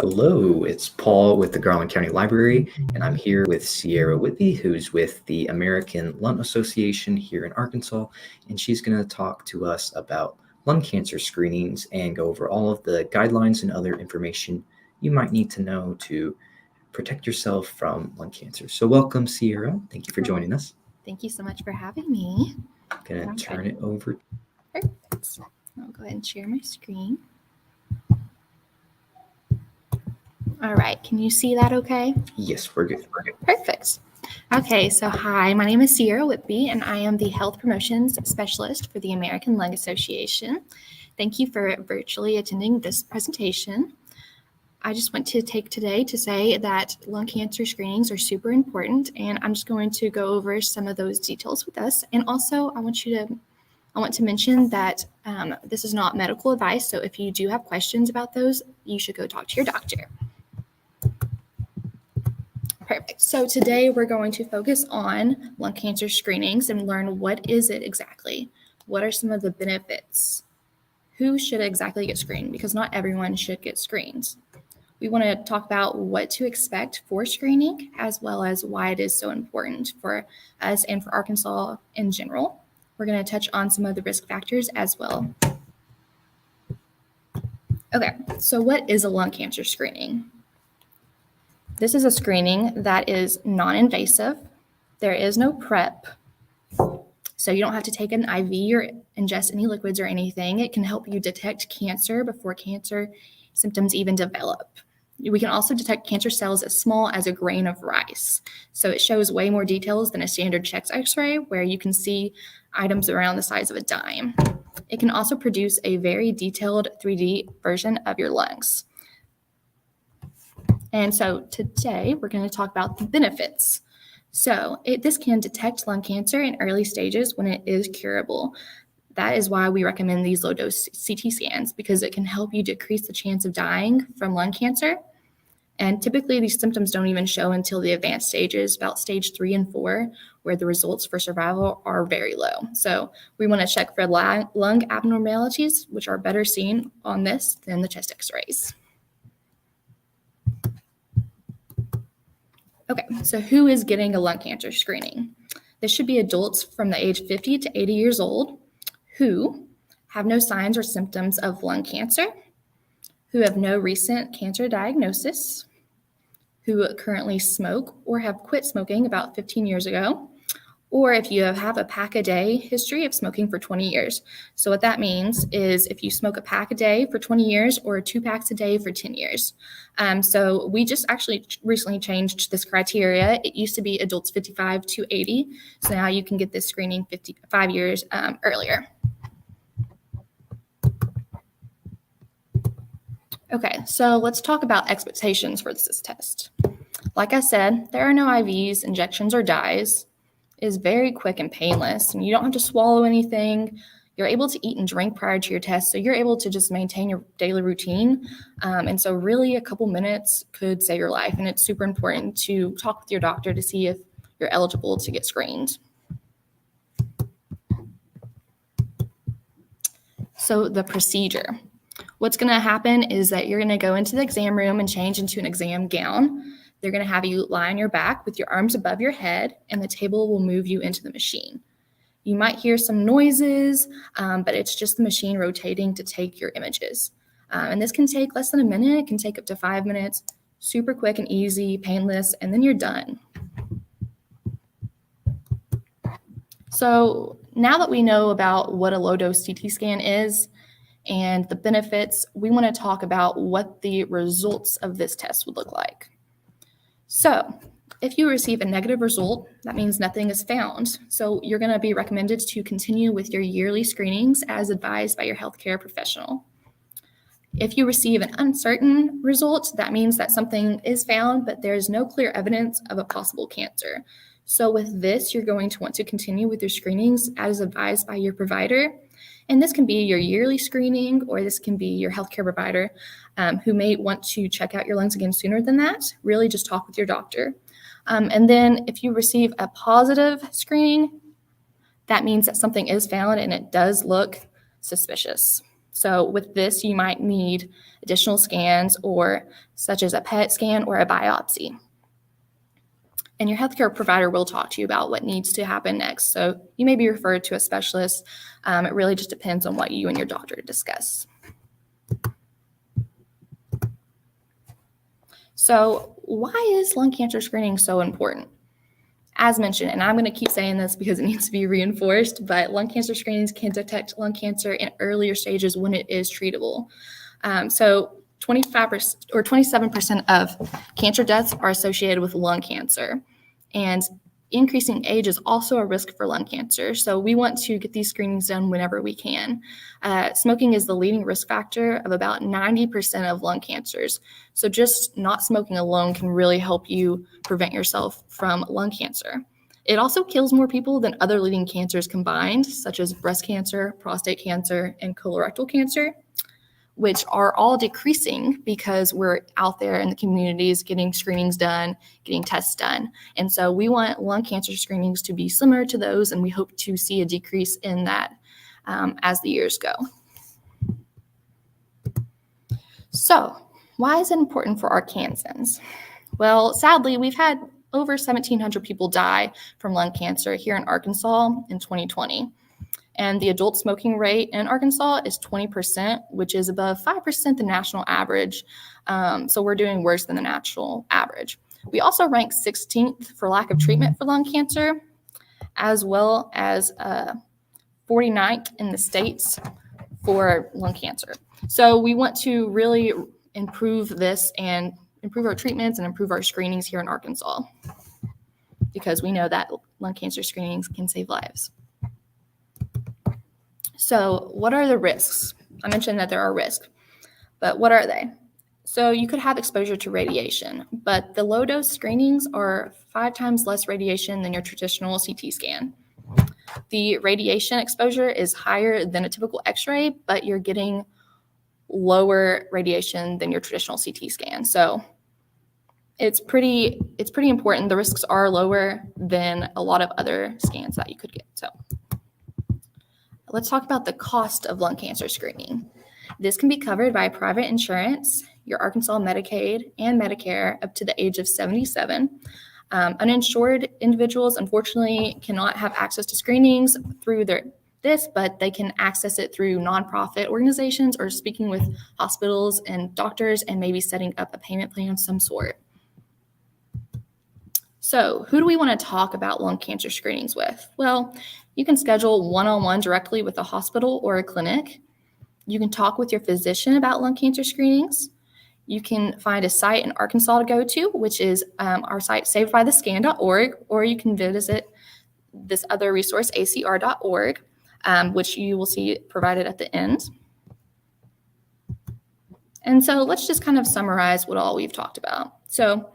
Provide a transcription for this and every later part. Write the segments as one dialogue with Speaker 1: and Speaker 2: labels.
Speaker 1: Hello, it's Paul with the Garland County Library, and I'm here with Sierra Whitby, who's with the American Lung Association here in Arkansas, and she's going to talk to us about lung cancer screenings and go over all of the guidelines and other information you might need to know to protect yourself from lung cancer. So welcome, Sierra. Thank you for joining us.
Speaker 2: Thank you so much for having me.
Speaker 1: I'm going to turn it over.
Speaker 2: Perfect. I'll go ahead and share my screen. All right, can you see that okay?
Speaker 1: Yes, we're good.
Speaker 2: Perfect. Okay, so hi, my name is Sierra Whitby, and I am the Health Promotions Specialist for the American Lung Association. Thank you for virtually attending this presentation. I just want to take today to say that lung cancer screenings are super important, and I'm just going to go over some of those details with us. And also, I want to mention that this is not medical advice, so if you do have questions about those, you should go talk to your doctor. Perfect. So today we're going to focus on lung cancer screenings and learn what is it exactly? What are some of the benefits? Who should exactly get screened? Because not everyone should get screened. We want to talk about what to expect for screening, as well as why it is so important for us and for Arkansas in general. We're going to touch on some of the risk factors as well. Okay, so what is a lung cancer screening? This is a screening that is non-invasive. There is no prep, so you don't have to take an IV or ingest any liquids or anything. It can help you detect cancer before cancer symptoms even develop. We can also detect cancer cells as small as a grain of rice. So it shows way more details than a standard chest x-ray where you can see items around the size of a dime. It can also produce a very detailed 3D version of your lungs. And so today we're going to talk about the benefits. So this can detect lung cancer in early stages when it is curable. That is why we recommend these low-dose CT scans, because it can help you decrease the chance of dying from lung cancer. And typically these symptoms don't even show until the advanced stages, about stage 3 and 4, where the results for survival are very low. So we want to check for lung abnormalities, which are better seen on this than the chest x-rays. Okay, so who is getting a lung cancer screening? This should be adults from the age 50 to 80 years old who have no signs or symptoms of lung cancer, who have no recent cancer diagnosis, who currently smoke or have quit smoking about 15 years ago, or if you have a pack a day history of smoking for 20 years. So what that means is if you smoke a pack a day for 20 years or 2 packs a day for 10 years. So we just actually recently changed this criteria. It used to be adults 55 to 80. So now you can get this screening 5 years earlier. Okay, so let's talk about expectations for this test. Like I said, there are no IVs, injections, or dyes. It is very quick and painless, and you don't have to swallow anything. You're able to eat and drink prior to your test, so you're able to just maintain your daily routine. And so really a couple minutes could save your life, and it's super important to talk with your doctor to see if you're eligible to get screened. So the procedure. What's going to happen is that you're going to go into the exam room and change into an exam gown. They're going to have you lie on your back with your arms above your head, and the table will move you into the machine. You might hear some noises, but it's just the machine rotating to take your images. And this can take less than a minute. It can take up to 5 minutes. Super quick and easy, painless, and then you're done. So now that we know about what a low-dose CT scan is and the benefits, we want to talk about what the results of this test would look like. So if you receive a negative result, that means nothing is found. So you're going to be recommended to continue with your yearly screenings as advised by your healthcare professional. If you receive an uncertain result, that means that something is found, but there is no clear evidence of a possible cancer. So with this, you're going to want to continue with your screenings as advised by your provider. And this can be your yearly screening, or this can be your healthcare provider who may want to check out your lungs again sooner than that. Really just talk with your doctor. And then if you receive a positive screening, that means that something is found and it does look suspicious. So with this, you might need additional scans or such as a PET scan or a biopsy. And your healthcare provider will talk to you about what needs to happen next. So you may be referred to a specialist. It really just depends on what you and your doctor discuss. So why is lung cancer screening so important? As mentioned, and I'm going to keep saying this because it needs to be reinforced, but lung cancer screenings can detect lung cancer in earlier stages when it is treatable. So 25% or 27% of cancer deaths are associated with lung cancer. And increasing age is also a risk for lung cancer. So we want to get these screenings done whenever we can. Smoking is the leading risk factor of about 90% of lung cancers. So just not smoking alone can really help you prevent yourself from lung cancer. It also kills more people than other leading cancers combined, such as breast cancer, prostate cancer, and colorectal cancer, which are all decreasing because we're out there in the communities getting screenings done, getting tests done. And so we want lung cancer screenings to be similar to those, and we hope to see a decrease in that as the years go. So why is it important for Arkansans? Well, sadly, we've had over 1,700 people die from lung cancer here in Arkansas in 2020. And the adult smoking rate in Arkansas is 20%, which is above 5% the national average. So we're doing worse than the national average. We also rank 16th for lack of treatment for lung cancer, as well as 49th in the states for lung cancer. So we want to really improve this and improve our treatments and improve our screenings here in Arkansas, because we know that lung cancer screenings can save lives. So what are the risks? I mentioned that there are risks, but what are they? So you could have exposure to radiation, but the low dose screenings are 5 times less radiation than your traditional CT scan. The radiation exposure is higher than a typical x-ray, but you're getting lower radiation than your traditional CT scan. So it's pretty important. The risks are lower than a lot of other scans that you could get. So let's talk about the cost of lung cancer screening. This can be covered by private insurance, your Arkansas Medicaid and Medicare up to the age of 77. Uninsured individuals, unfortunately, cannot have access to screenings through this, but they can access it through nonprofit organizations or speaking with hospitals and doctors and maybe setting up a payment plan of some sort. So who do we want to talk about lung cancer screenings with? Well, you can schedule one-on-one directly with a hospital or a clinic. You can talk with your physician about lung cancer screenings. You can find a site in Arkansas to go to, which is our site savedbythescan.org, or you can visit this other resource, acr.org, which you will see provided at the end. And so let's just kind of summarize what all we've talked about. So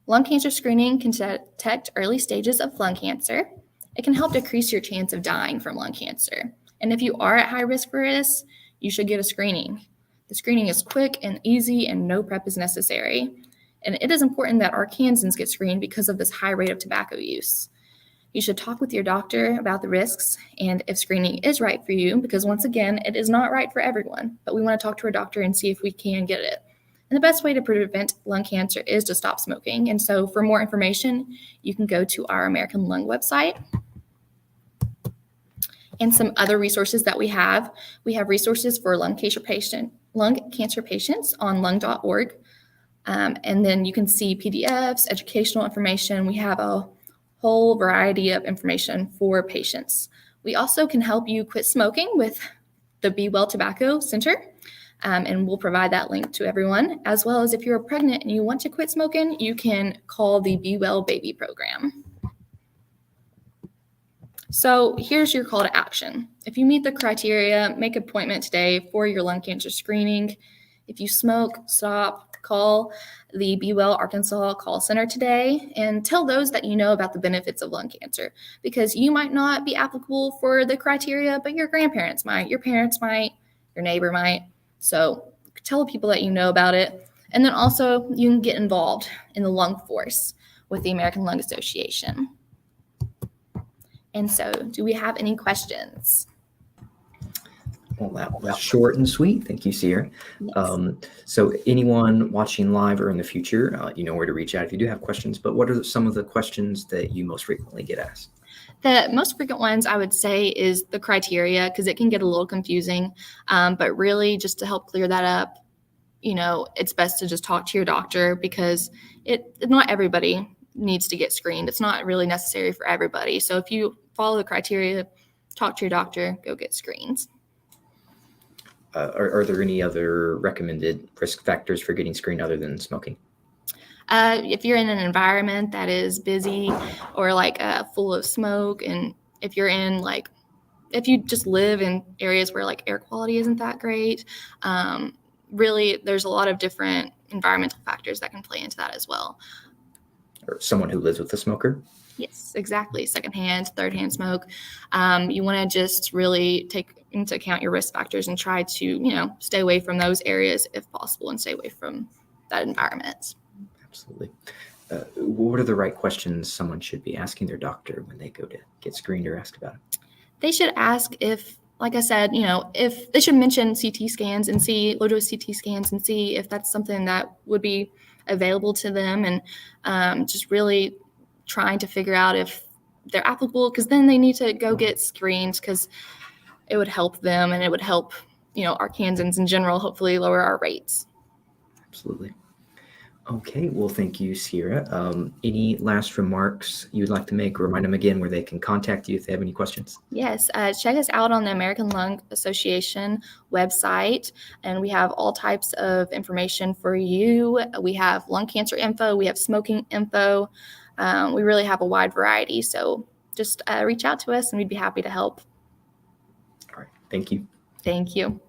Speaker 2: lung cancer screening can detect early stages of lung cancer. It can help decrease your chance of dying from lung cancer. And if you are at high risk for this, you should get a screening. The screening is quick and easy and no prep is necessary. And it is important that Arkansans get screened because of this high rate of tobacco use. You should talk with your doctor about the risks and if screening is right for you, because once again, it is not right for everyone, but we want to talk to our doctor and see if we can get it. And the best way to prevent lung cancer is to stop smoking. And so for more information, you can go to our American Lung website. And some other resources that we have resources for lung cancer patients on lung.org. And then you can see PDFs, educational information. We have a whole variety of information for patients. We also can help you quit smoking with the Be Well Tobacco Center. And we'll provide that link to everyone, as well as if you're pregnant and you want to quit smoking, you can call the Be Well Baby program. So here's your call to action. If you meet the criteria, make an appointment today for your lung cancer screening. If you smoke, stop, call the Be Well Arkansas call center today and tell those that you know about the benefits of lung cancer, because you might not be applicable for the criteria, but your grandparents might, your parents might, your neighbor might. So tell the people that you know about it. And then also you can get involved in the lung force with the American Lung Association. And so do we have any questions?
Speaker 1: Well, that was short and sweet. Thank you, Sierra.
Speaker 2: Yes.
Speaker 1: So anyone watching live or in the future, you know where to reach out if you do have questions, but what are some of the questions that you most frequently get asked?
Speaker 2: The most frequent ones I would say is the criteria, because it can get a little confusing. But really, just to help clear that up, it's best to just talk to your doctor, because not everybody needs to get screened. It's not really necessary for everybody. So if you follow the criteria, talk to your doctor, go get screens.
Speaker 1: Are there any other recommended risk factors for getting screened other than smoking?
Speaker 2: If you're in an environment that is busy or full of smoke, and if you just live in areas where air quality isn't that great, really there's a lot of different environmental factors that can play into that as well.
Speaker 1: Or someone who lives with a smoker?
Speaker 2: Yes, exactly. Secondhand, thirdhand smoke. You want to just really take into account your risk factors and try to, stay away from those areas if possible, and stay away from that environment.
Speaker 1: Absolutely. What are the right questions someone should be asking their doctor when they go to get screened or ask about it?
Speaker 2: They should ask if, like I said, if they should mention CT scans and see low-dose CT scans and see if that's something that would be available to them, and just really trying to figure out if they're applicable, because then they need to go get screened, because it would help them and it would help, Arkansans in general, hopefully lower our rates.
Speaker 1: Absolutely. Okay, well, thank you, Sierra. Any last remarks you'd like to make? Remind them again where they can contact you if they have any questions.
Speaker 2: Yes, check us out on the American Lung Association website, and we have all types of information for you. We have lung cancer info, we have smoking info. We really have a wide variety, so just reach out to us and we'd be happy to help.
Speaker 1: All right, thank you.
Speaker 2: Thank you.